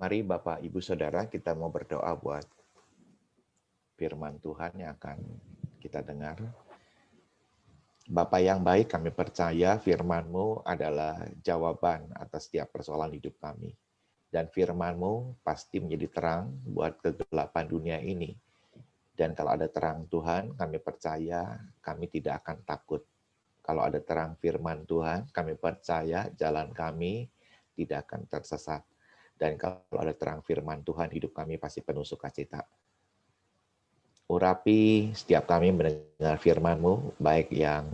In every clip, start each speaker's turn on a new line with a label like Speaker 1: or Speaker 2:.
Speaker 1: Mari Bapak, Ibu, Saudara, kita mau berdoa buat firman Tuhan yang akan kita dengar. Bapa yang baik, kami percaya firman-Mu adalah jawaban atas setiap persoalan hidup kami. Dan firman-Mu pasti menjadi terang buat kegelapan dunia ini. Dan kalau ada terang Tuhan, kami percaya kami tidak akan takut. Kalau ada terang firman Tuhan, kami percaya jalan kami tidak akan tersesat. Dan kalau ada terang firman Tuhan, hidup kami pasti penuh sukacita. Urapi setiap kami mendengar firman-Mu, baik yang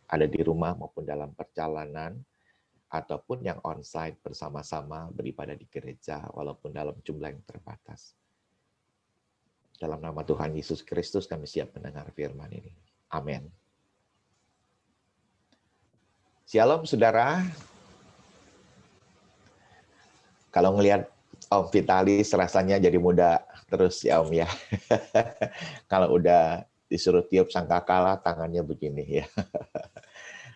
Speaker 1: ada di rumah maupun dalam perjalanan, ataupun yang onsite bersama-sama beribadah di gereja, walaupun dalam jumlah yang terbatas. Dalam nama Tuhan Yesus Kristus kami siap mendengar firman ini. Amin. Shalom saudara. Kalau ngelihat Om Vitalis rasanya jadi muda terus ya Om ya. Kalau udah disuruh tiup sangkakala tangannya begini ya.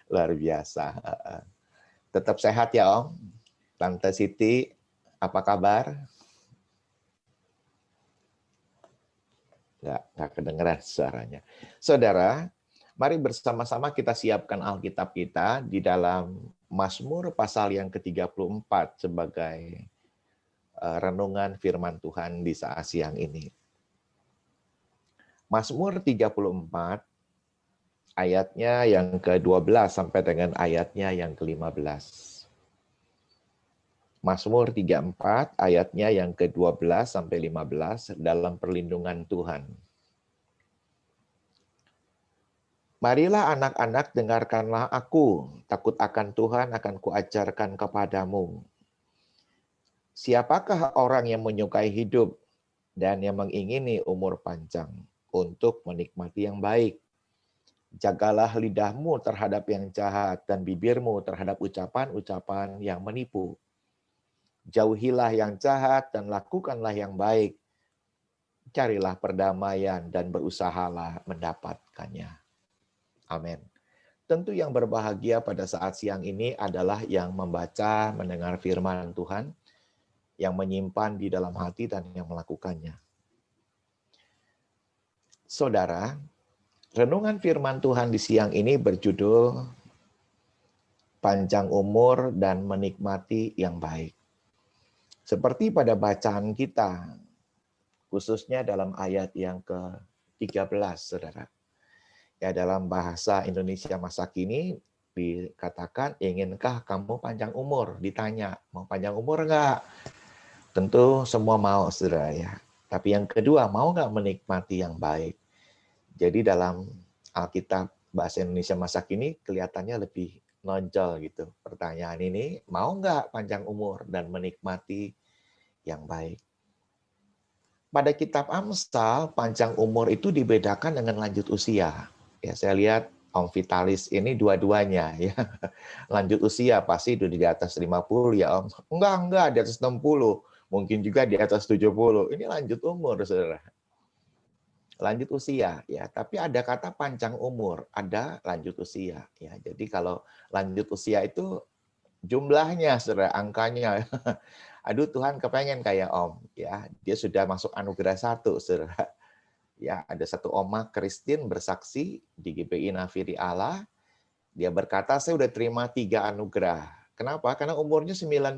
Speaker 1: Luar biasa. Tetap sehat ya Om. Tante Siti, apa kabar? Nggak kedengeran suaranya. Saudara, mari bersama-sama kita siapkan Alkitab kita di dalam Mazmur pasal yang ke-34 sebagai renungan firman Tuhan di saat siang ini. Mazmur 34 ayatnya yang ke-12 sampai dengan ayatnya yang ke-15. Mazmur 34 ayatnya yang ke-12 sampai 15 dalam perlindungan Tuhan. Marilah anak-anak, dengarkanlah aku, takut akan Tuhan akan kuajarkan kepadamu. Siapakah orang yang menyukai hidup dan yang mengingini umur panjang untuk menikmati yang baik? Jagalah lidahmu terhadap yang jahat dan bibirmu terhadap ucapan-ucapan yang menipu. Jauhilah yang jahat dan lakukanlah yang baik. Carilah perdamaian dan berusahalah mendapatkannya. Amin. Tentu yang berbahagia pada saat siang ini adalah yang membaca, mendengar firman Tuhan, yang menyimpan di dalam hati dan yang melakukannya. Saudara, renungan firman Tuhan di siang ini berjudul Panjang Umur dan Menikmati yang Baik. Seperti pada bacaan kita, khususnya dalam ayat yang ke-13, saudara. Ya, dalam bahasa Indonesia masa kini dikatakan, inginkah kamu panjang umur? Ditanya, mau panjang umur enggak? Tentu semua mau, saudara ya. Tapi yang kedua, mau enggak menikmati yang baik? Jadi dalam Alkitab bahasa Indonesia masa kini kelihatannya lebih nonjol gitu. Pertanyaan ini, mau enggak panjang umur dan menikmati yang baik? Pada kitab Amsal, panjang umur itu dibedakan dengan lanjut usia. Ya, saya lihat Om Vitalis ini dua-duanya ya. Lanjut usia pasti itu di atas 50 ya Om. Enggak, di atas 60. Mungkin juga di atas 70. Ini lanjut umur, Saudara. Lanjut usia ya, tapi ada kata panjang umur, ada lanjut usia ya. Jadi kalau lanjut usia itu jumlahnya, Saudara, angkanya. Aduh, Tuhan kepengen kayak Om ya. Dia sudah masuk anugerah 1, Saudara. Ya, ada satu oma Kristin bersaksi di GPI Nafiri Allah. Dia berkata, saya udah terima 3 anugerah. Kenapa? Karena umurnya 92.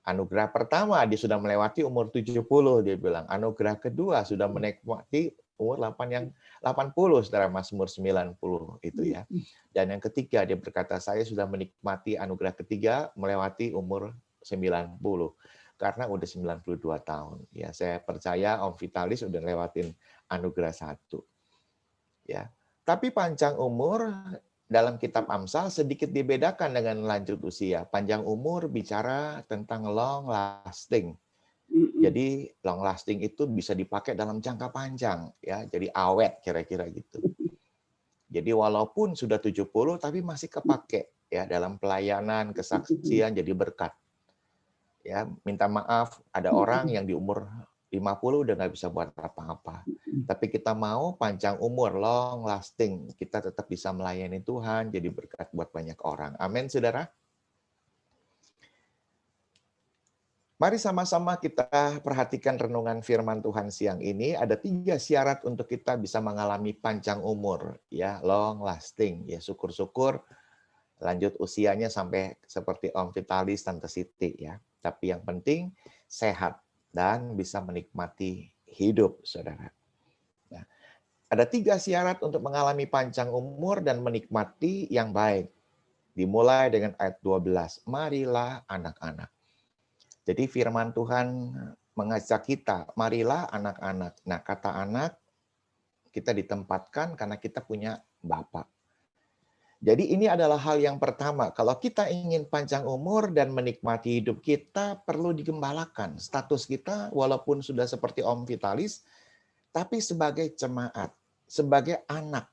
Speaker 1: Anugerah pertama dia sudah melewati umur 70, dia bilang. Anugerah kedua sudah menikmati umur 80, Saudara, Mazmur 90 itu ya. Dan yang ketiga dia berkata, saya sudah menikmati anugerah ketiga melewati umur 90. Karena udah 92 tahun. Ya, saya percaya Om Vitalis udah lewatin anugerah 1. Ya. Tapi panjang umur dalam kitab Amsal sedikit dibedakan dengan lanjut usia. Panjang umur bicara tentang long lasting. Jadi long lasting itu bisa dipakai dalam jangka panjang ya. Jadi awet kira-kira gitu. Jadi walaupun sudah 70 tapi masih kepake ya dalam pelayanan, kesaksian, jadi berkat. Ya, minta maaf, ada orang yang di umur 50 udah nggak bisa buat apa-apa. Tapi kita mau panjang umur, long lasting. Kita tetap bisa melayani Tuhan, jadi berkat buat banyak orang. Amin, saudara. Mari sama-sama kita perhatikan renungan firman Tuhan siang ini. Ada 3 syarat untuk kita bisa mengalami panjang umur, ya, long lasting. Ya, syukur-syukur lanjut usianya sampai seperti Om Vitalis, Tante Siti, ya. Tapi yang penting sehat dan bisa menikmati hidup, saudara. Nah, ada 3 syarat untuk mengalami panjang umur dan menikmati yang baik. Dimulai dengan ayat 12. Marilah anak-anak. Jadi firman Tuhan mengajak kita, marilah anak-anak. Nah, kata anak kita ditempatkan karena kita punya Bapa. Jadi ini adalah hal yang pertama. Kalau kita ingin panjang umur dan menikmati hidup kita, perlu digembalakan. Status kita walaupun sudah seperti Om Vitalis, tapi sebagai jemaat, sebagai anak.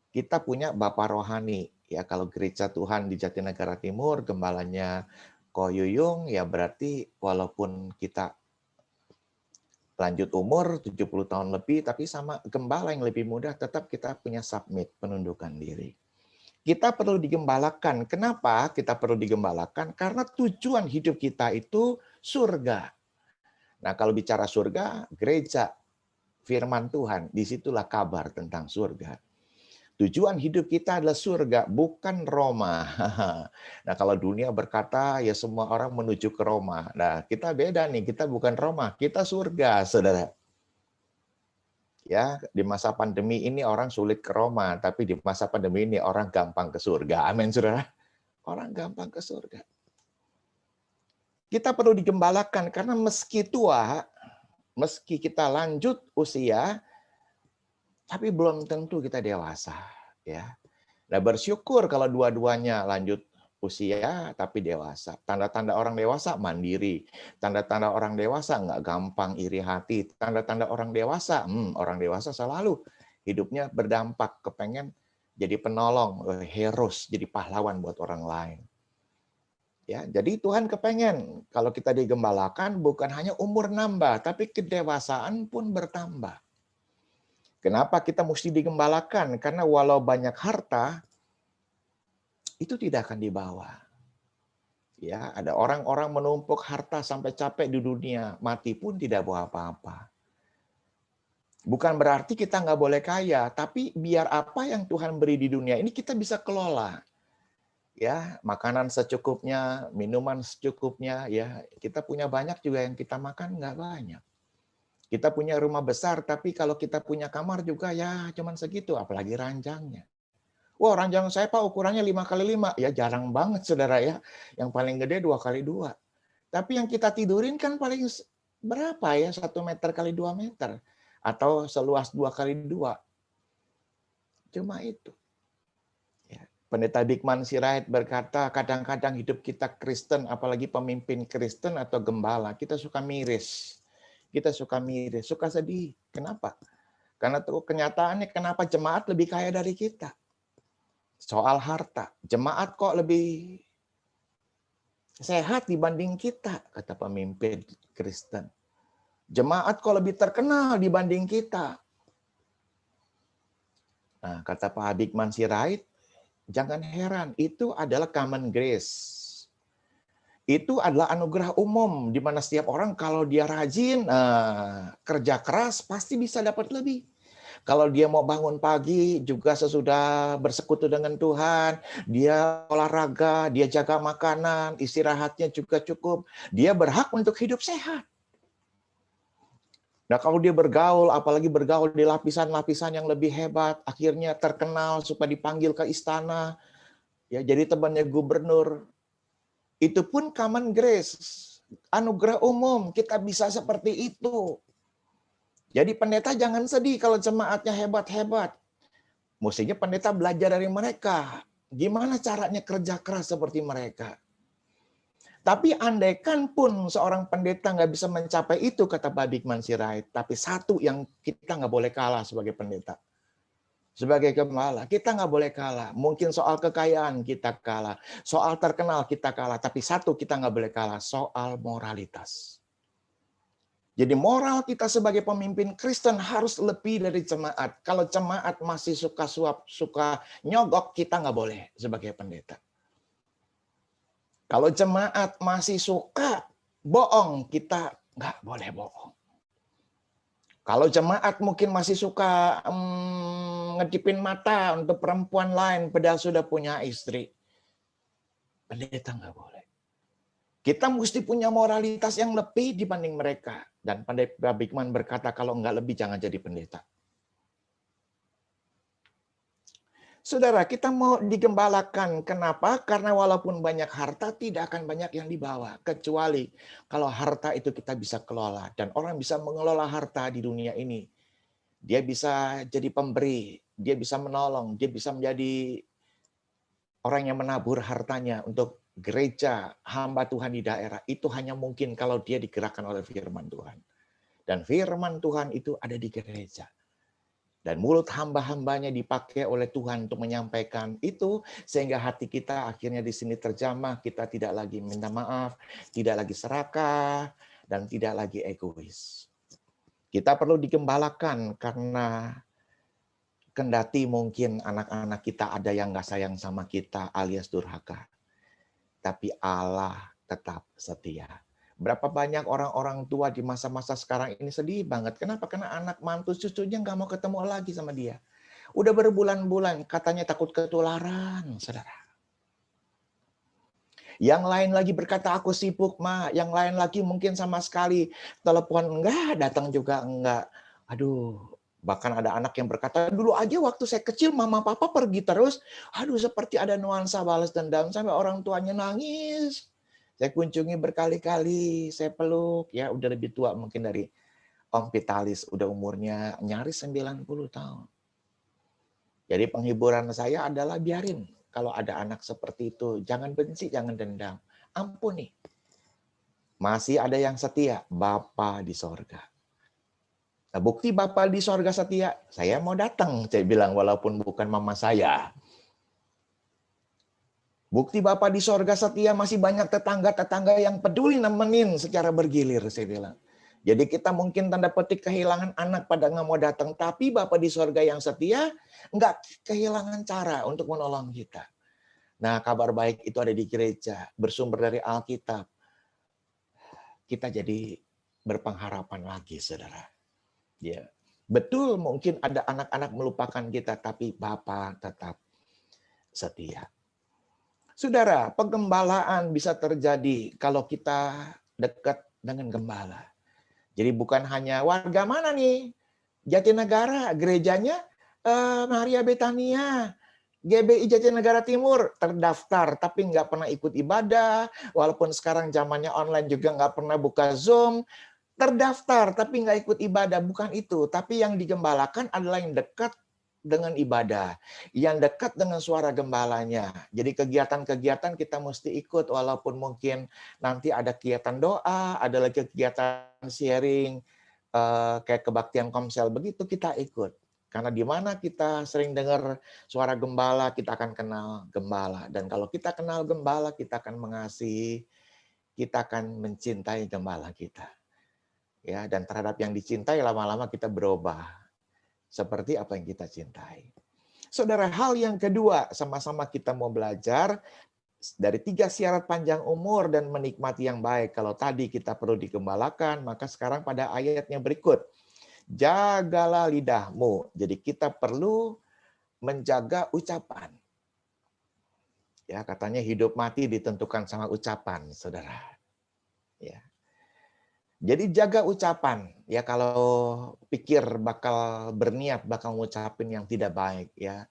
Speaker 1: Kita punya Bapa rohani. Ya, kalau gereja Tuhan di Jatinegara Timur, gembalanya Ko Yuyung, ya berarti walaupun kita lanjut umur 70 tahun lebih, tapi sama gembala yang lebih muda, tetap kita punya submit, penundukan diri. Kita perlu digembalakan. Kenapa kita perlu digembalakan? Karena tujuan hidup kita itu surga. Nah, kalau bicara surga, gereja, firman Tuhan, disitulah kabar tentang surga. Tujuan hidup kita adalah surga, bukan Roma. Nah, kalau dunia berkata ya semua orang menuju ke Roma. Nah, kita beda nih, kita bukan Roma, kita surga, saudara. Ya, di masa pandemi ini orang sulit ke Roma, tapi di masa pandemi ini orang gampang ke surga. Amin, saudara. Orang gampang ke surga. Kita perlu digembalakan karena meski tua, meski kita lanjut usia, tapi belum tentu kita dewasa, ya. Nah, bersyukur kalau dua-duanya lanjut usia tapi dewasa. Tanda-tanda orang dewasa mandiri. Tanda-tanda orang dewasa nggak gampang iri hati. Tanda-tanda orang dewasa selalu hidupnya berdampak, kepengen jadi penolong, heroes, jadi pahlawan buat orang lain. Ya, jadi Tuhan kepengen kalau kita digembalakan bukan hanya umur nambah, tapi kedewasaan pun bertambah. Kenapa kita mesti digembalakan? Karena walau banyak harta, itu tidak akan dibawa. Ya, ada orang-orang menumpuk harta sampai capek di dunia, mati pun tidak bawa apa-apa. Bukan berarti kita nggak boleh kaya, tapi biar apa yang Tuhan beri di dunia ini kita bisa kelola. Ya, makanan secukupnya, minuman secukupnya, ya kita punya banyak juga yang kita makan nggak banyak. Kita punya rumah besar, tapi kalau kita punya kamar juga ya cuman segitu, apalagi ranjangnya. Wah, ranjang saya Pak ukurannya 5x5. Ya jarang banget saudara ya. Yang paling gede 2x2. Tapi yang kita tidurin kan paling berapa ya? 1 meter kali 2 meter. Atau seluas 2x2. Cuma itu. Ya. Pendeta Bikman Sirait berkata, kadang-kadang hidup kita Kristen, apalagi pemimpin Kristen atau gembala, kita suka miris. Kita suka miris, suka sedih. Kenapa? Karena tuh kenyataannya kenapa jemaat lebih kaya dari kita. Soal harta, jemaat kok lebih sehat dibanding kita, kata pemimpin Kristen. Jemaat kok lebih terkenal dibanding kita. Nah, kata Pak Bikman Sirait, jangan heran, itu adalah common grace. Itu adalah anugerah umum, di mana setiap orang kalau dia rajin, kerja keras, pasti bisa dapat lebih. Kalau dia mau bangun pagi juga sesudah bersekutu dengan Tuhan, dia olahraga, dia jaga makanan, istirahatnya juga cukup, dia berhak untuk hidup sehat. Nah, kalau dia bergaul, apalagi bergaul di lapisan-lapisan yang lebih hebat, akhirnya terkenal, supaya dipanggil ke istana, ya jadi temannya gubernur, itu pun common grace, anugerah umum, kita bisa seperti itu. Jadi pendeta jangan sedih kalau jemaatnya hebat-hebat. Mestinya pendeta belajar dari mereka. Gimana caranya kerja keras seperti mereka. Tapi andaikan pun seorang pendeta nggak bisa mencapai itu, kata Pak Bikman Sirait. Tapi satu yang kita nggak boleh kalah sebagai pendeta. Sebagai gembala, kita nggak boleh kalah. Mungkin soal kekayaan kita kalah. Soal terkenal kita kalah. Tapi satu kita nggak boleh kalah, soal moralitas. Jadi moral kita sebagai pemimpin Kristen harus lebih dari jemaat. Kalau jemaat masih suka suap, suka nyogok, kita nggak boleh sebagai pendeta. Kalau jemaat masih suka bohong, kita nggak boleh bohong. Kalau jemaat mungkin masih suka ngedipin mata untuk perempuan lain, padahal sudah punya istri. Pendeta nggak boleh. Kita mesti punya moralitas yang lebih dibanding mereka. Dan Pendeta Bigman berkata, kalau nggak lebih jangan jadi pendeta. Saudara, kita mau digembalakan. Kenapa? Karena walaupun banyak harta, tidak akan banyak yang dibawa. Kecuali kalau harta itu kita bisa kelola. Dan orang bisa mengelola harta di dunia ini. Dia bisa jadi pemberi, dia bisa menolong, dia bisa menjadi orang yang menabur hartanya untuk gereja, hamba Tuhan di daerah. Itu hanya mungkin kalau dia digerakkan oleh firman Tuhan. Dan firman Tuhan itu ada di gereja. Dan mulut hamba-hambanya dipakai oleh Tuhan untuk menyampaikan itu, sehingga hati kita akhirnya di sini terjamah, kita tidak lagi minta maaf, tidak lagi serakah, dan tidak lagi egois. Kita perlu digembalakan karena kendati mungkin anak-anak kita ada yang nggak sayang sama kita alias durhaka. Tapi Allah tetap setia. Berapa banyak orang-orang tua di masa-masa sekarang ini sedih banget. Kenapa? Karena anak mantu cucunya nggak mau ketemu lagi sama dia. Udah berbulan-bulan katanya takut ketularan, saudara. Yang lain lagi berkata aku sibuk, Ma. Yang lain lagi mungkin sama sekali telepon enggak, datang juga enggak. Aduh, bahkan ada anak yang berkata, dulu aja waktu saya kecil mama papa pergi terus. Aduh, seperti ada nuansa balas dendam sampai orang tuanya nangis. Saya kunjungi berkali-kali, saya peluk, ya udah lebih tua mungkin dari Om Vitalis, udah umurnya nyaris 90 tahun. Jadi penghiburan saya adalah biarin kalau ada anak seperti itu, jangan benci, jangan dendam. Ampuni. Masih ada yang setia, Bapa di sorga. Nah, bukti Bapa di sorga setia, saya mau datang, saya bilang walaupun bukan mama saya. Bukti Bapa di sorga setia, masih banyak tetangga-tetangga yang peduli nemenin secara bergilir, saya bilang. Jadi kita mungkin tanda petik kehilangan anak pada nggak mau datang, tapi Bapa di sorga yang setia nggak kehilangan cara untuk menolong kita. Nah, kabar baik itu ada di gereja, bersumber dari Alkitab. Kita jadi berpengharapan lagi, saudara. Ya, betul mungkin ada anak-anak melupakan kita, tapi Bapa tetap setia. Saudara, penggembalaan bisa terjadi kalau kita dekat dengan gembala. Jadi bukan hanya warga mana nih, Jatinegara, gerejanya Maria Betania, GBI Jatinegara Timur, terdaftar tapi nggak pernah ikut ibadah, walaupun sekarang zamannya online juga nggak pernah buka Zoom, terdaftar tapi nggak ikut ibadah, bukan itu. Tapi yang digembalakan adalah yang dekat dengan ibadah, yang dekat dengan suara gembalanya. Jadi kegiatan-kegiatan kita mesti ikut, walaupun mungkin nanti ada kegiatan doa, ada lagi kegiatan sharing, kayak kebaktian komsel, begitu kita ikut. Karena di mana kita sering dengar suara gembala, kita akan kenal gembala. Dan kalau kita kenal gembala, kita akan mengasihi, kita akan mencintai gembala kita. Ya, dan terhadap yang dicintai lama-lama kita berubah seperti apa yang kita cintai. Saudara, hal yang kedua, sama-sama kita mau belajar dari 3 syarat panjang umur dan menikmati yang baik. Kalau tadi kita perlu digembalakan, maka sekarang pada ayatnya berikut. Jagalah lidahmu. Jadi kita perlu menjaga ucapan. Ya, katanya hidup mati ditentukan sama ucapan, saudara. Ya. Jadi jaga ucapan. Ya, kalau pikir bakal berniat bakal ngucapin yang tidak baik, ya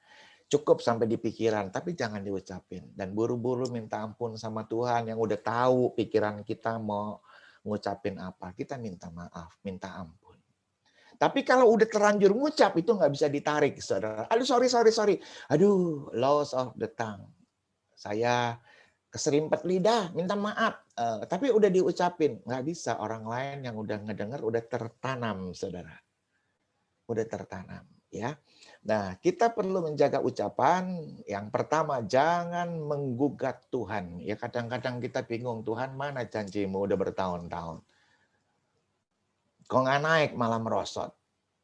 Speaker 1: cukup sampai di pikiran, tapi jangan diucapin. Dan buru-buru minta ampun sama Tuhan yang udah tahu pikiran kita mau ngucapin apa. Kita minta maaf, minta ampun. Tapi kalau udah terlanjur ngucap, itu nggak bisa ditarik, saudara. Aduh, sorry. Aduh, loss of the tongue. Saya keserimpet lidah, minta maaf. Tapi udah diucapin. Nggak bisa, orang lain yang udah ngedenger, udah tertanam, saudara. Udah tertanam, ya. Nah, kita perlu menjaga ucapan. Yang pertama, jangan menggugat Tuhan. Ya, kadang-kadang kita bingung, Tuhan mana janjimu udah bertahun-tahun. Kok nggak naik, malah merosot.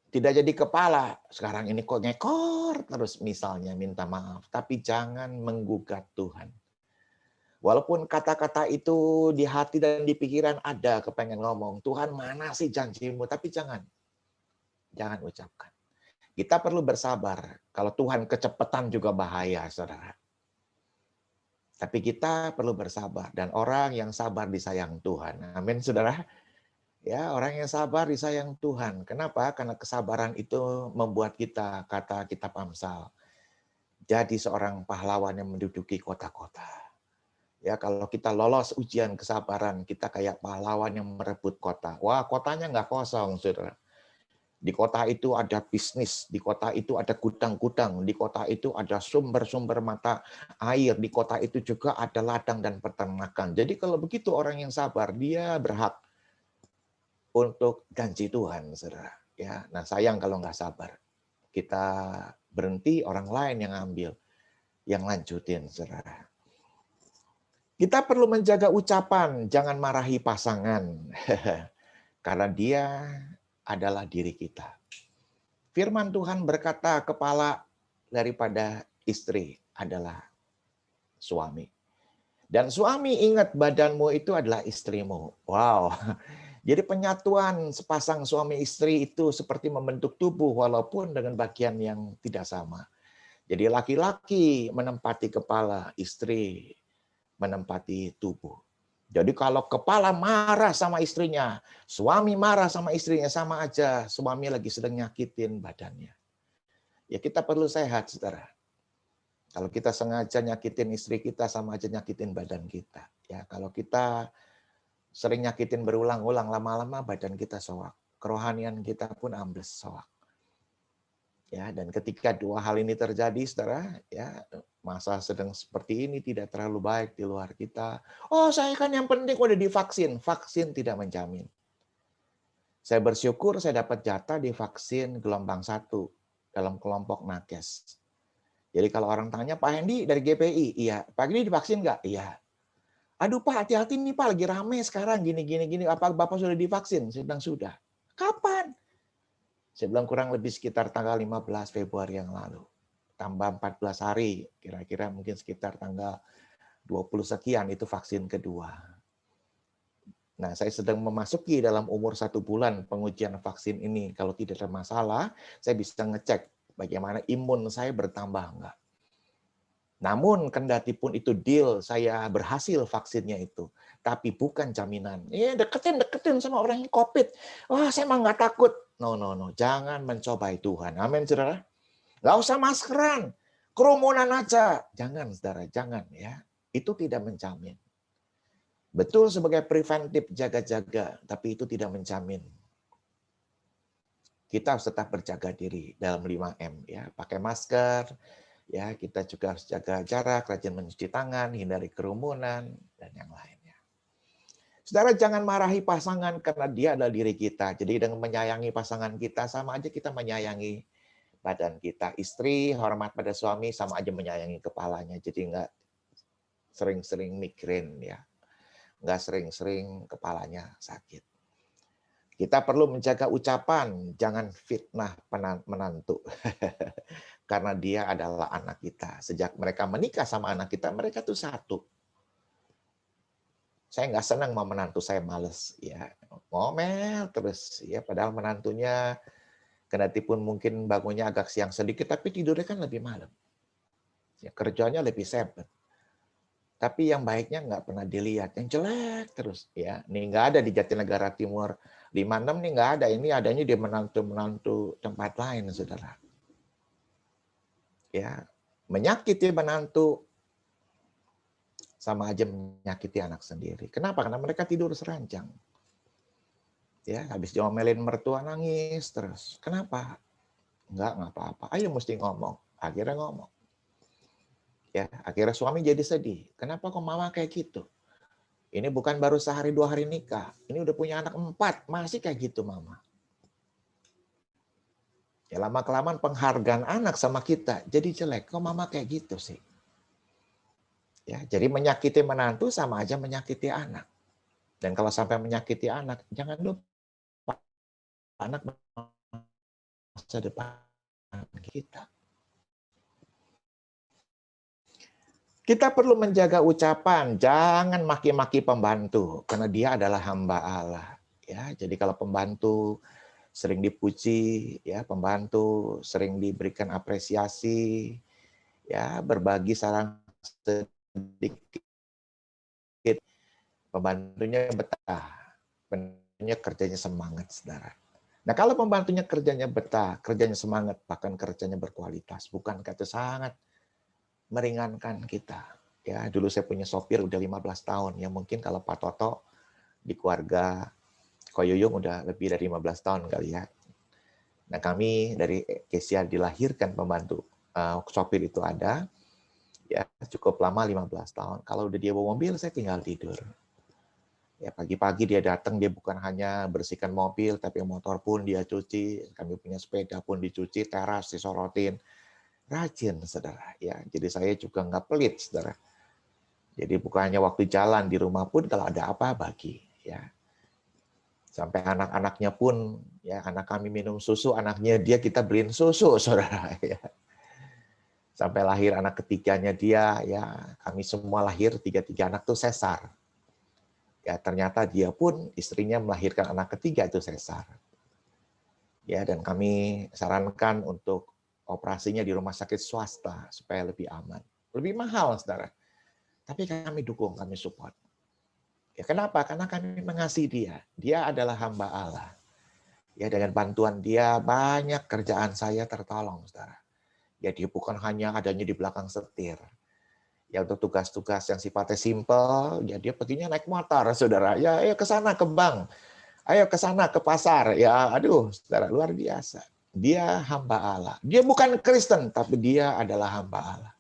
Speaker 1: Tidak jadi kepala, sekarang ini kok ngekor terus misalnya, minta maaf. Tapi jangan menggugat Tuhan. Walaupun kata-kata itu di hati dan di pikiran ada kepengen ngomong, Tuhan mana sih janjimu? Tapi jangan ucapkan. Kita perlu bersabar. Kalau Tuhan kecepatan juga bahaya, saudara. Tapi kita perlu bersabar. Dan orang yang sabar disayang Tuhan. Amin, saudara. Ya, orang yang sabar disayang Tuhan. Kenapa? Karena kesabaran itu membuat kita, kata kitab Amsal, jadi seorang pahlawan yang menduduki kota-kota. Ya, kalau kita lolos ujian kesabaran, kita kayak pahlawan yang merebut kota. Wah, kotanya nggak kosong, saudara. Di kota itu ada bisnis, di kota itu ada gudang-gudang, di kota itu ada sumber-sumber mata air, di kota itu juga ada ladang dan peternakan. Jadi kalau begitu orang yang sabar, dia berhak untuk janji Tuhan, saudara. Ya, nah sayang kalau nggak sabar. Kita berhenti, orang lain yang ambil, yang lanjutin, saudara. Kita perlu menjaga ucapan, jangan marahi pasangan. Karena dia adalah diri kita. Firman Tuhan berkata, kepala daripada istri adalah suami. Dan suami ingat badanmu itu adalah istrimu. Wow. Jadi penyatuan sepasang suami istri itu seperti membentuk tubuh walaupun dengan bagian yang tidak sama. Jadi laki-laki menempati kepala, istri menempati tubuh. Jadi kalau kepala marah sama istrinya, suami marah sama istrinya, sama aja suami lagi sedang nyakitin badannya. Ya kita perlu sehat, saudara. Kalau kita sengaja nyakitin istri kita, sama aja nyakitin badan kita. Ya, kalau kita sering nyakitin berulang-ulang, lama-lama badan kita soak. Kerohanian kita pun ambles soak. Ya, dan ketika dua hal ini terjadi, saudara, ya masa sedang seperti ini tidak terlalu baik di luar kita. Oh, saya kan yang penting udah divaksin. Vaksin tidak menjamin. Saya bersyukur saya dapat jatah di vaksin gelombang 1 dalam kelompok nakes. Jadi kalau orang tanya, Pak Hendi dari GPI, iya. Pak Hendi divaksin nggak? Iya. Aduh Pak, hati-hati nih Pak, lagi rame sekarang, gini. Apa Bapak sudah divaksin? Saya bilang sudah. Kapan? Saya bilang kurang lebih sekitar tanggal 15 Februari yang lalu. Tambah 14 hari, kira-kira mungkin sekitar tanggal 20 sekian itu vaksin kedua. Nah, saya sedang memasuki dalam umur 1 bulan pengujian vaksin ini. Kalau tidak ada masalah, saya bisa ngecek bagaimana imun saya bertambah enggak. Namun, kendati pun itu deal, saya berhasil vaksinnya itu. Tapi bukan jaminan. Deketin sama orang yang COVID. Wah, saya mah nggak takut. No. Jangan mencobai Tuhan. Amin, saudara. Nggak usah maskeran. Kerumunan aja. Jangan, saudara. Jangan ya. Itu tidak menjamin. Betul sebagai preventif jaga-jaga, tapi itu tidak menjamin. Kita harus tetap berjaga diri dalam 5M ya. Pakai masker, ya, kita juga harus jaga jarak, rajin mencuci tangan, hindari kerumunan, dan yang lainnya. Saudara, jangan marahi pasangan karena dia adalah diri kita. Jadi dengan menyayangi pasangan kita, sama aja kita menyayangi badan kita. Istri hormat pada suami, sama aja menyayangi kepalanya. Jadi nggak sering-sering migrain, ya. Nggak sering-sering kepalanya sakit. Kita perlu menjaga ucapan, jangan fitnah menantu. Karena dia adalah anak kita. Sejak mereka menikah sama anak kita, mereka tuh satu. Saya nggak senang mau menantu saya males, ya ngomel terus, ya padahal menantunya kendati pun mungkin bangunnya agak siang sedikit, tapi tidurnya kan lebih malam. Ya, kerjanya lebih sibuk. Tapi yang baiknya nggak pernah dilihat, yang jelek terus. Ya, nih nggak ada di Jatinegara Timur 56 nih nggak ada, ini adanya di menantu tempat lain, saudara. Ya, menyakiti menantu sama aja menyakiti anak sendiri. Kenapa? Karena mereka tidur seranjang. Ya, habis diomelin mertua nangis terus. Kenapa? Nggak apa-apa. Ayo mesti ngomong. Akhirnya ngomong. Ya, akhirnya suami jadi sedih. Kenapa kok mama kayak gitu? Ini bukan baru sehari 2 hari nikah. Ini udah punya anak 4, masih kayak gitu mama. Ya lama-kelamaan penghargaan anak sama kita jadi jelek. Kok mama kayak gitu sih? Ya, jadi menyakiti menantu sama aja menyakiti anak. Dan kalau sampai menyakiti anak, jangan lupa anak masa depan kita. Kita perlu menjaga ucapan, jangan maki-maki pembantu, karena dia adalah hamba Allah. Ya, jadi kalau pembantu sering dipuji, ya pembantu sering diberikan apresiasi, ya berbagi saran sedikit, pembantunya betah, pembantunya kerjanya semangat, saudara. Nah, kalau pembantunya kerjanya betah, kerjanya semangat, bahkan kerjanya berkualitas, bukankah itu sangat meringankan kita? Ya, dulu saya punya sopir udah 15 tahun. Ya mungkin kalau Pak Toto di keluarga Koyuyung udah lebih dari 15 tahun kali ya. Nah, kami dari Kesia dilahirkan pembantu sopir itu ada, ya cukup lama 15 tahun. Kalau udah dia bawa mobil, saya tinggal tidur. Ya pagi-pagi dia datang, dia bukan hanya bersihkan mobil, tapi motor pun dia cuci. Kami punya sepeda pun dicuci, teras disorotin. Rajin, saudara. Ya, jadi saya juga nggak pelit, saudara. Jadi bukan hanya waktu jalan, di rumah pun kalau ada apa bagi. Ya, sampai anak-anaknya pun, ya anak kami minum susu, anaknya dia kita beliin susu, saudara. Ya. Sampai lahir anak ketiganya dia, ya kami semua lahir tiga-tiga anak tuh sesar. Ya ternyata dia pun istrinya melahirkan anak ketiga itu sesar. Ya dan kami sarankan untuk operasinya di rumah sakit swasta supaya lebih aman. Lebih mahal, saudara. Tapi kami dukung, kami support. Ya kenapa? Karena kami mengasihi dia. Dia adalah hamba Allah. Ya dengan bantuan dia banyak kerjaan saya tertolong, saudara. Ya dia bukan hanya adanya di belakang setir. Ya untuk tugas-tugas yang sifatnya simpel, ya dia perginya naik motor, saudara. Ya ayo ke sana ke bank, ayo ke sana ke pasar. Ya aduh, saudara luar biasa. Dia hamba Allah. Dia bukan Kristen, tapi dia adalah hamba Allah.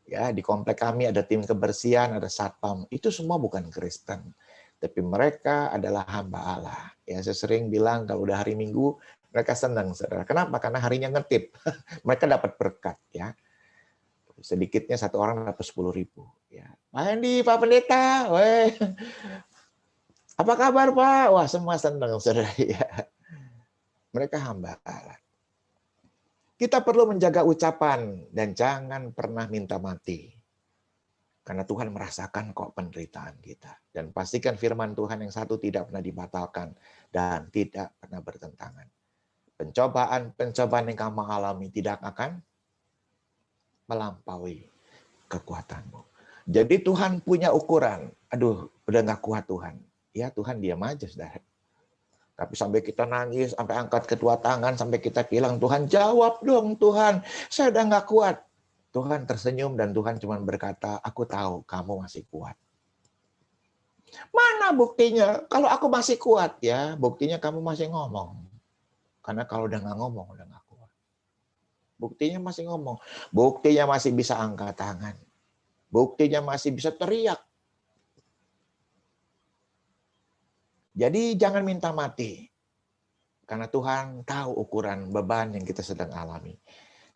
Speaker 1: Ya di komplek kami ada tim kebersihan, ada satpam. Itu semua bukan Kristen, tapi mereka adalah hamba Allah. Ya saya sering bilang kalau udah hari Minggu mereka senang, saudara. Kenapa? Karena harinya ngetip. Mereka dapat berkat, ya. Sedikitnya satu orang dapat 10.000. Ya. Pak Hendi, Pak Pendeta, weh. Apa kabar Pak? Wah semua senang, saudara. Ya. Mereka hamba Allah. Kita perlu menjaga ucapan dan jangan pernah minta mati. Karena Tuhan merasakan kok penderitaan kita. Dan pastikan firman Tuhan yang satu tidak pernah dibatalkan dan tidak pernah bertentangan. Pencobaan-pencobaan yang kamu alami tidak akan melampaui kekuatanmu. Jadi Tuhan punya ukuran. Aduh, udah nggak kuat Tuhan. Ya Tuhan diam aja, saudara. Tapi sampai kita nangis, sampai angkat kedua tangan, sampai kita bilang, Tuhan jawab dong Tuhan, saya udah nggak kuat. Tuhan tersenyum dan Tuhan cuma berkata, aku tahu kamu masih kuat. Mana buktinya? Kalau aku masih kuat, ya buktinya kamu masih ngomong. Karena kalau udah nggak ngomong, udah nggak kuat. Buktinya masih ngomong. Buktinya masih bisa angkat tangan. Buktinya masih bisa teriak. Jadi jangan minta mati. Karena Tuhan tahu ukuran beban yang kita sedang alami.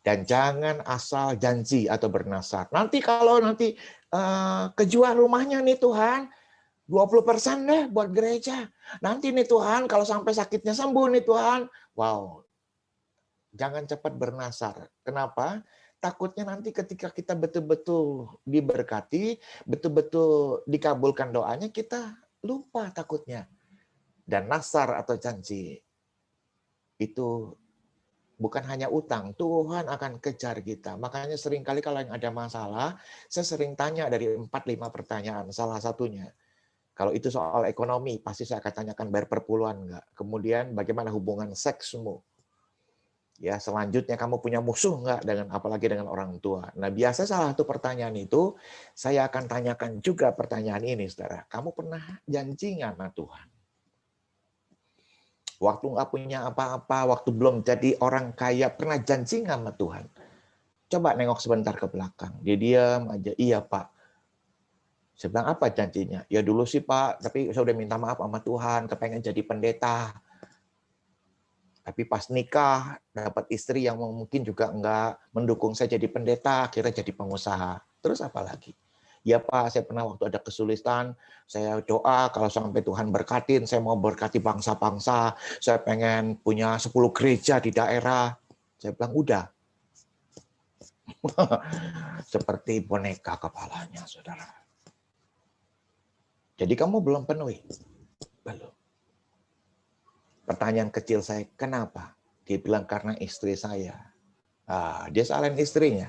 Speaker 1: Dan jangan asal janji atau bernasar. Nanti kalau kejual rumahnya nih Tuhan, 20% deh buat gereja. Nanti nih Tuhan, kalau sampai sakitnya sembuh nih Tuhan. Wow, jangan cepat bernasar. Kenapa? Takutnya nanti ketika kita betul-betul diberkati, betul-betul dikabulkan doanya, kita lupa takutnya. Dan nasar atau janji itu bukan hanya utang, Tuhan akan kejar kita. Makanya seringkali kalau yang ada masalah, saya sering tanya dari 4-5 pertanyaan. Salah satunya, kalau itu soal ekonomi, pasti saya akan tanyakan bayar per puluhan enggak. Kemudian bagaimana hubungan seksmu? Ya, selanjutnya kamu punya musuh enggak dengan apalagi dengan orang tua. Nah, biasa salah satu pertanyaan itu saya akan tanyakan juga pertanyaan ini, Saudara. Kamu pernah janji enggak sama Tuhan? Waktu nggak punya apa-apa, waktu belum jadi orang kaya, pernah janji nggak sama Tuhan? Coba nengok sebentar ke belakang. Dia diam aja, iya Pak. Saya bilang, apa janjinya? Ya dulu sih Pak, tapi saya udah minta maaf sama Tuhan, kepengen jadi pendeta. Tapi pas nikah, dapat istri yang mungkin juga nggak mendukung saya jadi pendeta, akhirnya jadi pengusaha. Terus apa lagi? Ya Pak, saya pernah waktu ada kesulitan, saya doa kalau sampai Tuhan berkatin, saya mau berkati bangsa-bangsa, saya pengen punya 10 gereja di daerah. Saya bilang, udah. Seperti boneka kepalanya, saudara. Jadi kamu belum penuhi? Belum. Pertanyaan kecil saya, kenapa? Dia bilang karena istri saya. Dia salahin istrinya.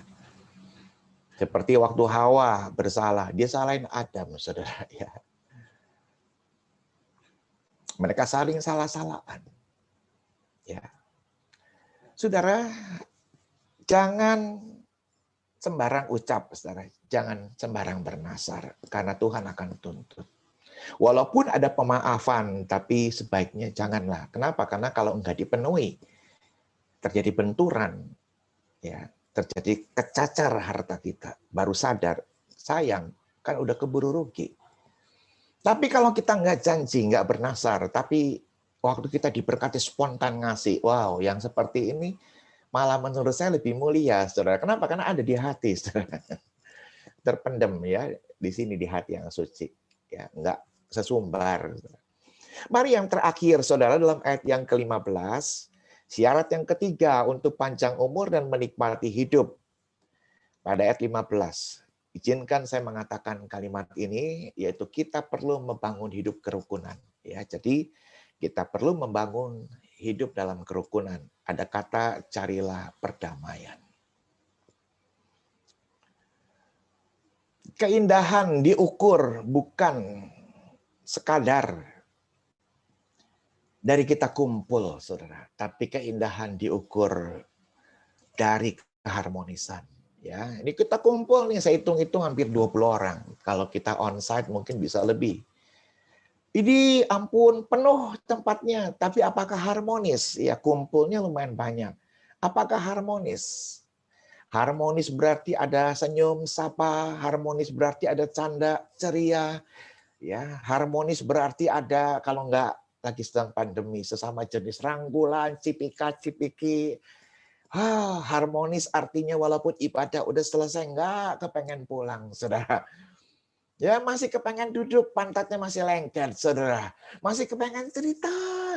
Speaker 1: Seperti waktu Hawa bersalah, dia salahin Adam, saudara. Ya. Mereka saling salah-salahan. Ya. Saudara, jangan sembarang ucap, saudara. Jangan sembarang bernasar, karena Tuhan akan tuntut. Walaupun ada pemaafan, tapi sebaiknya janganlah. Kenapa? Karena kalau enggak dipenuhi, terjadi benturan, ya, terjadi kecacar harta kita. Baru sadar, sayang, kan udah keburu rugi. Tapi kalau kita nggak janji, nggak bernasar, tapi waktu kita diberkati spontan ngasih, wow, yang seperti ini malah menurut saya lebih mulia, saudara. Kenapa? Karena ada di hati, saudara. Terpendam ya di sini di hati yang suci, ya, nggak sesumbar. Mari yang terakhir, saudara, dalam ayat yang ke-15, syarat yang ketiga untuk panjang umur dan menikmati hidup. Pada ayat 15. Izinkan saya mengatakan kalimat ini, yaitu kita perlu membangun hidup kerukunan. Ya, jadi kita perlu membangun hidup dalam kerukunan. Ada kata carilah perdamaian. Keindahan diukur bukan sekadar dari kita kumpul, saudara, tapi keindahan diukur dari keharmonisan. Ya, ini kita kumpul nih, saya hitung-hitung hampir 20 orang. Kalau kita onsite mungkin bisa lebih. Ini ampun penuh tempatnya, tapi apakah harmonis? Ya, kumpulnya lumayan banyak. Apakah harmonis? Harmonis berarti ada senyum, sapa, harmonis berarti ada canda, ceria. Ya, harmonis berarti ada, kalau enggak lagi sedang pandemi, sesama jenis rangkulan, cipika-cipiki. Harmonis artinya walaupun ibadah udah selesai, enggak kepengen pulang, saudara. Ya masih kepengen duduk, pantatnya masih lengket, saudara. Masih kepengen cerita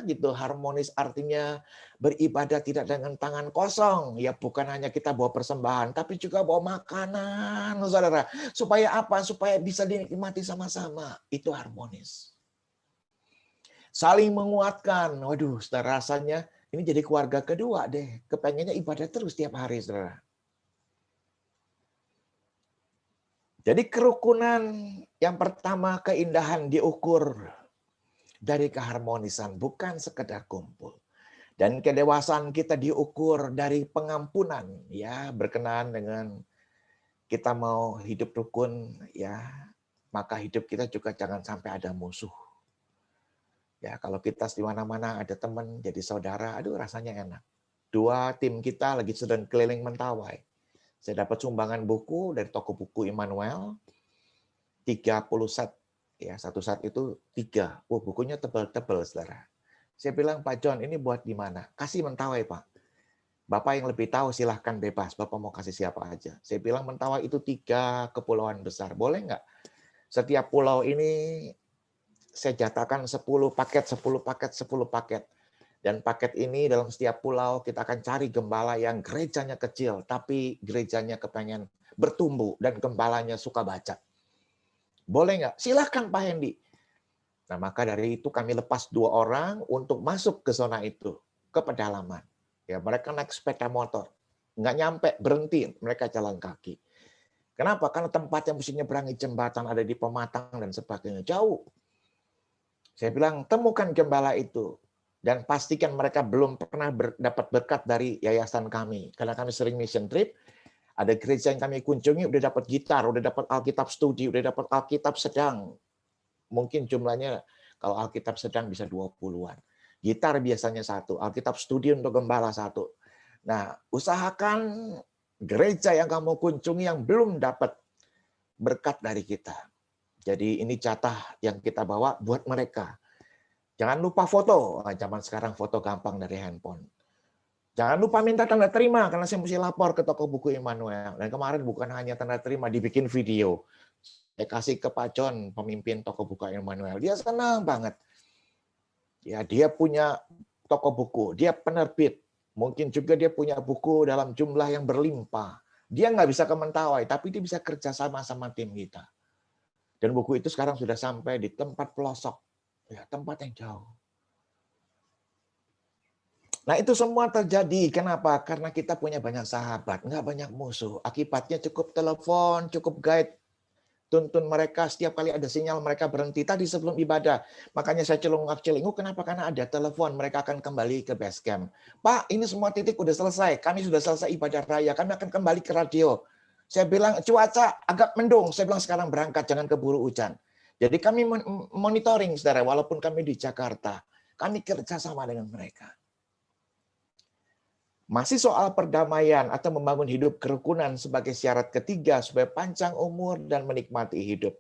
Speaker 1: gitu. Harmonis artinya beribadah tidak dengan tangan kosong. Ya bukan hanya kita bawa persembahan, tapi juga bawa makanan, saudara. Supaya apa? Supaya bisa dinikmati sama-sama. Itu harmonis. Saling menguatkan. Waduh, saudara, rasanya ini jadi keluarga kedua deh. Kepengennya ibadah terus tiap hari, saudara. Jadi kerukunan yang pertama, keindahan diukur dari keharmonisan, bukan sekedar kumpul. Dan kedewasaan kita diukur dari pengampunan, ya, berkenaan dengan kita mau hidup rukun, ya, maka hidup kita juga jangan sampai ada musuh. Ya, kalau kita di mana-mana ada teman jadi saudara, aduh rasanya enak. 2 tim kita lagi sedang keliling Mentawai. Saya dapat sumbangan buku dari toko buku Immanuel, 30 set. Ya, satu set itu 3. Bukunya tebal-tebal, saudara. Saya bilang, Pak John, ini buat di mana? Kasih Mentawai, Pak. Bapak yang lebih tahu silahkan bebas. Bapak mau kasih siapa aja. Saya bilang Mentawai itu 3 kepulauan besar. Boleh nggak? Setiap pulau ini saya jatahkan 10 paket, 10 paket, 10 paket. Dan paket ini dalam setiap pulau kita akan cari gembala yang gerejanya kecil, tapi gerejanya kepengen bertumbuh dan gembalanya suka baca. Boleh nggak? Silahkan Pak Hendy. Nah, maka dari itu kami lepas 2 orang untuk masuk ke zona itu, ke pedalaman. Ya, mereka naik sepeda motor. Nggak nyampe, berhenti, mereka jalan kaki. Kenapa? Karena tempat yang mesti nyeberangi jembatan ada di Pematang dan sebagainya. Jauh. Saya bilang, temukan gembala itu. Dan pastikan mereka belum pernah dapat berkat dari yayasan kami. Karena kami sering mission trip, ada gereja yang kami kunjungi, udah dapat gitar, udah dapat Alkitab studi, udah dapat Alkitab sedang. Mungkin jumlahnya, kalau Alkitab sedang bisa 20-an. Gitar biasanya 1, Alkitab studi untuk gembala 1. Nah, usahakan gereja yang kamu kunjungi yang belum dapat berkat dari kita. Jadi ini jatah yang kita bawa buat mereka. Jangan lupa foto. Zaman sekarang foto gampang dari handphone. Jangan lupa minta tanda terima, karena saya mesti lapor ke toko buku Immanuel. Dan kemarin bukan hanya tanda terima, dibikin video. Saya kasih ke Pak John, pemimpin toko buku Immanuel. Dia senang banget. Ya, dia punya toko buku, dia penerbit. Mungkin juga dia punya buku dalam jumlah yang berlimpah. Dia nggak bisa ke Mentawai, tapi dia bisa kerja sama sama tim kita. Dan buku itu sekarang sudah sampai di tempat pelosok, ya, tempat yang jauh. Nah itu semua terjadi, kenapa? Karena kita punya banyak sahabat, nggak banyak musuh. Akibatnya cukup telepon, cukup guide, tuntun mereka setiap kali ada sinyal mereka berhenti. Tadi sebelum ibadah, makanya saya celungak-celinguk, kenapa? Karena ada telepon, mereka akan kembali ke base camp. Pak, ini semua titik udah selesai, kami sudah selesai ibadah raya, kami akan kembali ke radio. Saya bilang, cuaca agak mendung, saya bilang sekarang berangkat, jangan keburu hujan. Jadi kami monitoring, saudara, walaupun kami di Jakarta, kami kerjasama dengan mereka. Masih soal perdamaian atau membangun hidup kerukunan sebagai syarat ketiga supaya panjang umur dan menikmati hidup.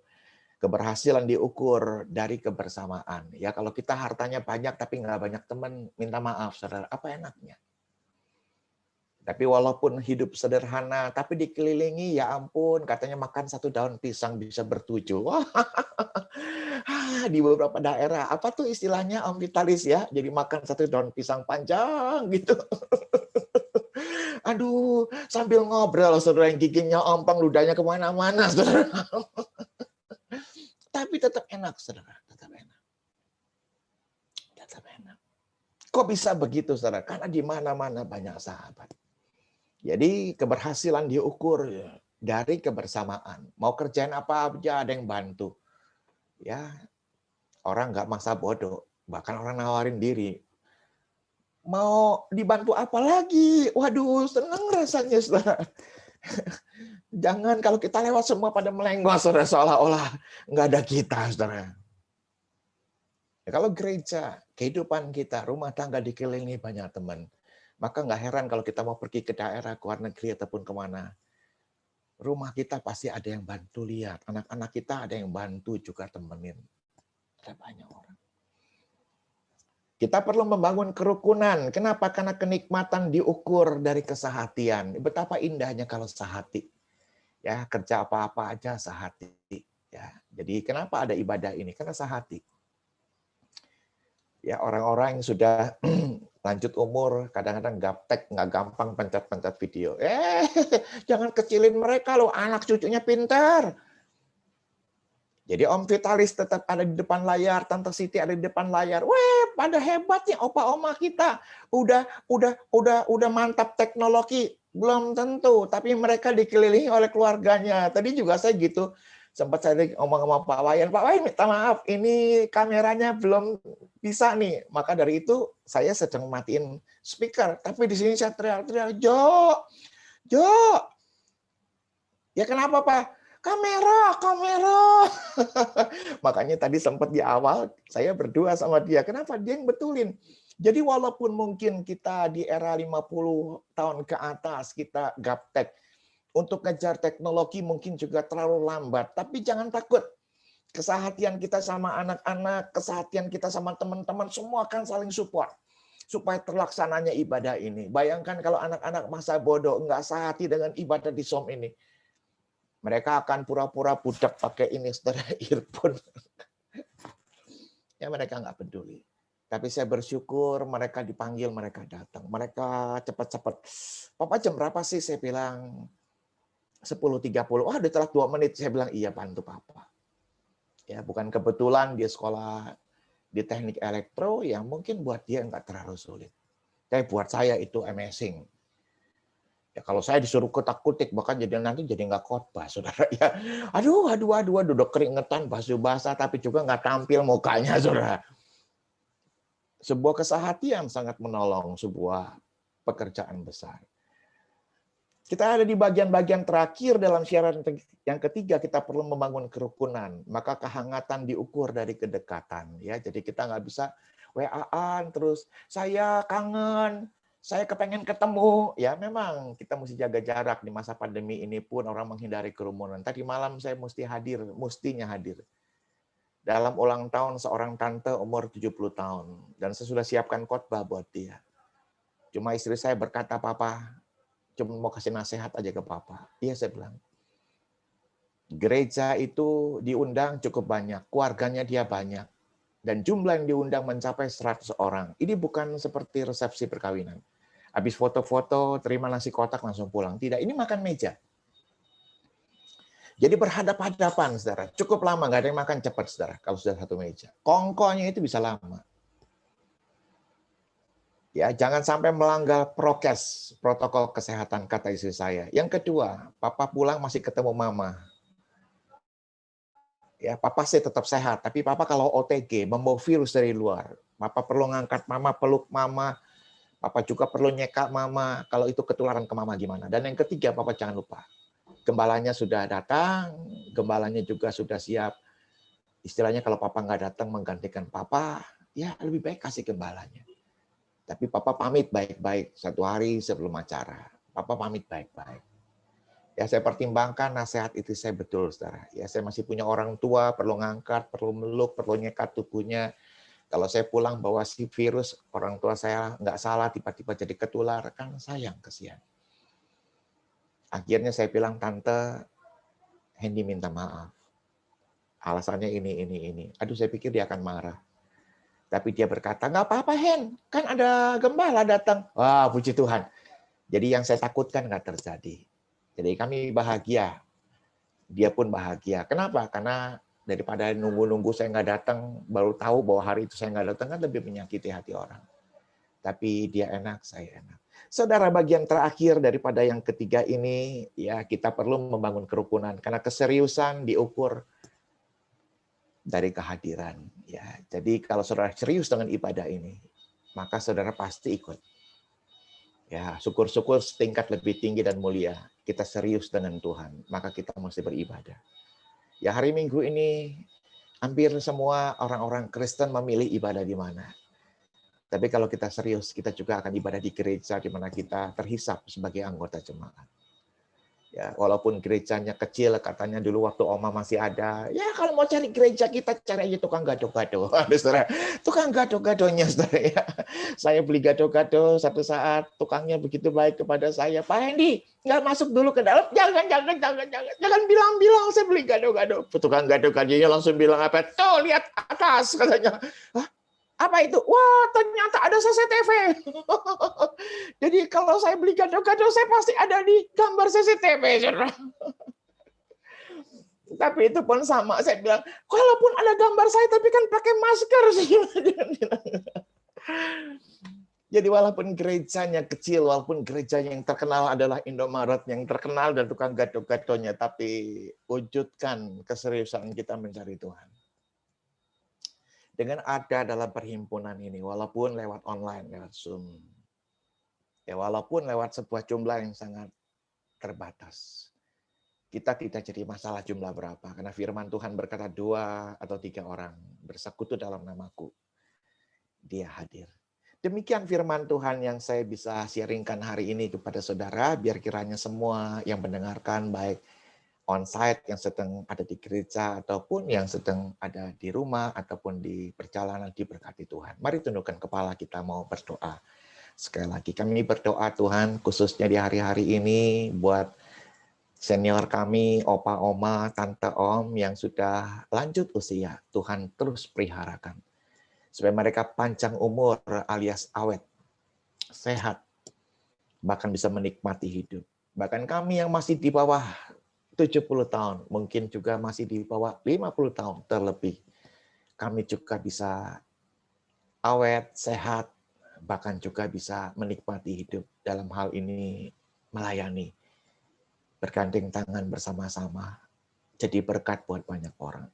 Speaker 1: Keberhasilan diukur dari kebersamaan. Ya kalau kita hartanya banyak tapi nggak banyak teman, minta maaf saudara, apa enaknya? Tapi walaupun hidup sederhana, tapi dikelilingi, ya ampun, katanya makan 1 daun pisang bisa bertujuh. Wah, di beberapa daerah, apa tuh istilahnya Om Vitalis ya? Jadi makan 1 daun pisang panjang gitu. Aduh, sambil ngobrol, saudara, yang giginya ompong, ludahnya kemana-mana, saudara. Tapi tetap enak, saudara. Tetap enak. Tetap enak. Kok bisa begitu, saudara? Karena di mana-mana banyak sahabat. Jadi keberhasilan diukur dari kebersamaan. Mau kerjain apa aja ada yang bantu. Ya, orang nggak masa bodoh. Bahkan orang nawarin diri. Mau dibantu apa lagi? Waduh, senang rasanya, saudara. Jangan kalau kita lewat semua pada melenggok, saudara, seolah-olah nggak ada kita, saudara. Ya, kalau gereja, kehidupan kita, rumah tangga dikelilingi banyak teman, maka nggak heran kalau kita mau pergi ke daerah, ke luar negeri, ataupun kemana. Rumah kita pasti ada yang bantu lihat. Anak-anak kita ada yang bantu juga temenin. Ada banyak orang. Kita perlu membangun kerukunan. Kenapa? Karena kenikmatan diukur dari kesehatian. Betapa indahnya kalau sehati. Ya, kerja apa-apa aja sehati. Ya, jadi kenapa ada ibadah ini? Karena sehati. Ya, orang-orang yang sudah lanjut umur, kadang-kadang gaptek, nggak gampang pencet-pencet video. Jangan kecilin mereka loh, anak cucunya pintar. Jadi Om Vitalis tetap ada di depan layar, Tante Siti ada di depan layar. Weh, pada hebatnya opa-oma kita. Udah mantap teknologi. Belum tentu, tapi mereka dikelilingi oleh keluarganya. Tadi juga saya gitu. Sempat saya ngomong sama Pak Wayan, minta maaf, ini kameranya belum bisa nih. Maka dari itu saya sedang matiin speaker. Tapi di sini saya teriak-teriak, Jo. Ya kenapa Pak? Kamera. Makanya tadi sempat di awal saya berdua sama dia. Kenapa? Dia yang betulin. Jadi walaupun mungkin kita di era 50 tahun ke atas kita gaptek, untuk ngejar teknologi mungkin juga terlalu lambat. Tapi jangan takut. Kesehatian kita sama anak-anak, kesehatian kita sama teman-teman, semua akan saling support. Supaya terlaksananya ibadah ini. Bayangkan kalau anak-anak masa bodoh, nggak sehati dengan ibadah di SOM ini. Mereka akan pura-pura budak pakai ini, saudara, earphone. Ya mereka nggak peduli. Tapi saya bersyukur mereka dipanggil, mereka datang. Mereka cepat-cepat. Papa jam berapa sih? Saya bilang 10.30. Wah, udah telat 2 menit. Saya bilang, iya bantu Papa. Ya, bukan kebetulan dia sekolah di teknik elektro, yang mungkin buat dia nggak terlalu sulit. Tapi buat saya itu amazing. Ya kalau saya disuruh kutak-kutik bahkan nanti jadi nggak khotbah, saudara ya. Aduh, udah keringetan, basuh basah, tapi juga nggak tampil mukanya, saudara. Sebuah kesehatian sangat menolong sebuah pekerjaan besar. Kita ada di bagian-bagian terakhir dalam syarat yang ketiga, kita perlu membangun kerukunan. Maka kehangatan diukur dari kedekatan. Ya, jadi kita nggak bisa WA-an terus, saya kangen, saya kepengen ketemu. Ya memang kita mesti jaga jarak di masa pandemi ini pun orang menghindari kerumunan. Tadi malam saya mestinya hadir. Dalam ulang tahun seorang tante umur 70 tahun. Dan saya sudah siapkan khotbah buat dia. Cuma istri saya berkata, Papa, cuma mau kasih nasihat aja ke Papa. Iya, saya bilang. Gereja itu diundang cukup banyak. Keluarganya dia banyak. Dan jumlah yang diundang mencapai 100 orang. Ini bukan seperti resepsi perkawinan. Habis foto-foto, terima nasi kotak, langsung pulang. Tidak, ini makan meja. Jadi berhadap-hadapan, saudara. Cukup lama, nggak ada yang makan cepat, saudara. Kalau sudah satu meja. Kongkonya itu bisa lama. Ya, jangan sampai melanggar prokes, protokol kesehatan, kata istri saya. Yang kedua, papa pulang masih ketemu mama. Ya, papa sih tetap sehat, tapi papa kalau OTG, membawa virus dari luar. Papa perlu ngangkat mama, peluk mama, papa juga perlu nyekak mama. Kalau itu ketularan ke mama gimana? Dan yang ketiga, papa jangan lupa. Gembalanya sudah datang, gembalanya juga sudah siap. Istilahnya kalau papa nggak datang menggantikan papa, ya lebih baik kasih gembalanya. Tapi papa pamit baik-baik 1 hari sebelum acara. Papa pamit baik-baik. Ya saya pertimbangkan nasihat itu saya betul, saudara. Ya saya masih punya orang tua, perlu ngangkat, perlu meluk, perlu nyekat tubuhnya. Kalau saya pulang bawa si virus, orang tua saya nggak salah, tiba-tiba jadi ketular, kan sayang, kesian. Akhirnya saya bilang, Tante, Hendy minta maaf. Alasannya ini. Aduh, saya pikir dia akan marah. Tapi dia berkata, nggak apa-apa, Hen. Kan ada gembala datang. Wah, puji Tuhan. Jadi yang saya takutkan nggak terjadi. Jadi kami bahagia. Dia pun bahagia. Kenapa? Karena daripada nunggu-nunggu saya nggak datang, baru tahu bahwa hari itu saya nggak datang, kan lebih menyakiti hati orang. Tapi dia enak, saya enak. Saudara, bagian terakhir daripada yang ketiga ini, ya kita perlu membangun kerukunan. Karena keseriusan diukur dari kehadiran. Ya, jadi kalau saudara serius dengan ibadah ini, maka saudara pasti ikut. Ya, syukur-syukur setingkat lebih tinggi dan mulia. Kita serius dengan Tuhan, maka kita mesti beribadah. Ya, hari Minggu ini hampir semua orang-orang Kristen memilih ibadah di mana. Tapi kalau kita serius, kita juga akan ibadah di gereja di mana kita terhisap sebagai anggota jemaat. Ya, walaupun gerejanya kecil, katanya dulu waktu Oma masih ada. Ya, kalau mau cari gereja kita cari aja tukang gado-gado. Saudara, tukang gado-gadonya, saudara ya. Saya beli gado-gado satu saat, tukangnya begitu baik kepada saya. Pak Hendy, nggak masuk dulu ke dalam. Jangan bilang-bilang saya beli gado-gado. Tukang gado-gadonya langsung bilang apa? Tuh, lihat atas, katanya. Hah? Apa itu? Wah, ternyata ada CCTV. Jadi kalau saya beli gado-gado, saya pasti ada di gambar CCTV. Tapi itu pun sama. Saya bilang, kalaupun ada gambar saya, tapi kan pakai masker. Jadi walaupun gerejanya kecil, walaupun gerejanya yang terkenal adalah Indomaret, yang terkenal dan tukang gado-gadonya, tapi wujudkan keseriusan kita mencari Tuhan. Dengan ada dalam perhimpunan ini, walaupun lewat online, lewat Zoom, ya walaupun lewat sebuah jumlah yang sangat terbatas, kita tidak jadi masalah jumlah berapa, karena firman Tuhan berkata 2 atau 3 orang bersekutu dalam namaku, dia hadir. Demikian firman Tuhan yang saya bisa sharingkan hari ini kepada saudara, biar kiranya semua yang mendengarkan, baik on-site yang sedang ada di gereja ataupun yang sedang ada di rumah ataupun di perjalanan diberkati Tuhan. Mari tundukkan kepala, kita mau berdoa. Sekali lagi kami berdoa Tuhan khususnya di hari-hari ini buat senior kami, opa, oma, tante, om yang sudah lanjut usia. Tuhan terus peliharakan supaya mereka panjang umur alias awet, sehat, bahkan bisa menikmati hidup. Bahkan kami yang masih di bawah 70 tahun, mungkin juga masih di bawah 50 tahun terlebih. Kami juga bisa awet, sehat, bahkan juga bisa menikmati hidup dalam hal ini melayani. Bergandeng tangan bersama-sama, jadi berkat buat banyak orang.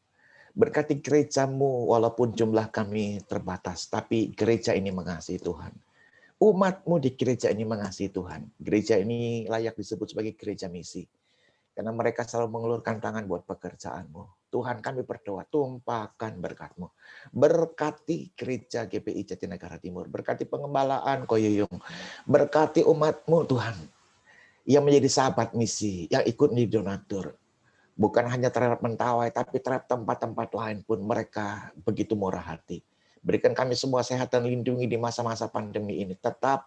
Speaker 1: Berkati gerejamu, walaupun jumlah kami terbatas, tapi gereja ini mengasihi Tuhan. Umatmu di gereja ini mengasihi Tuhan. Gereja ini layak disebut sebagai gereja misi. Karena mereka selalu mengulurkan tangan buat pekerjaanmu. Tuhan, kami berdoa, tumpahkan berkat-Mu. Berkati gereja GPI Jatinegara Timur. Berkati pengembalaan Koyuyung. Berkati umat-Mu, Tuhan. Yang menjadi sahabat misi. Yang ikut di donatur. Bukan hanya terhadap Mentawai, tapi terhadap tempat-tempat lain pun mereka begitu murah hati. Berikan kami semua sehat dan lindungi di masa-masa pandemi ini. Tetap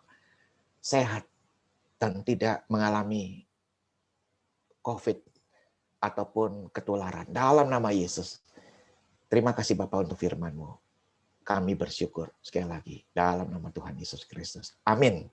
Speaker 1: sehat dan tidak mengalami COVID ataupun ketularan. Dalam nama Yesus. Terima kasih Bapak untuk firman-Mu. Kami bersyukur sekali lagi dalam nama Tuhan Yesus Kristus. Amin.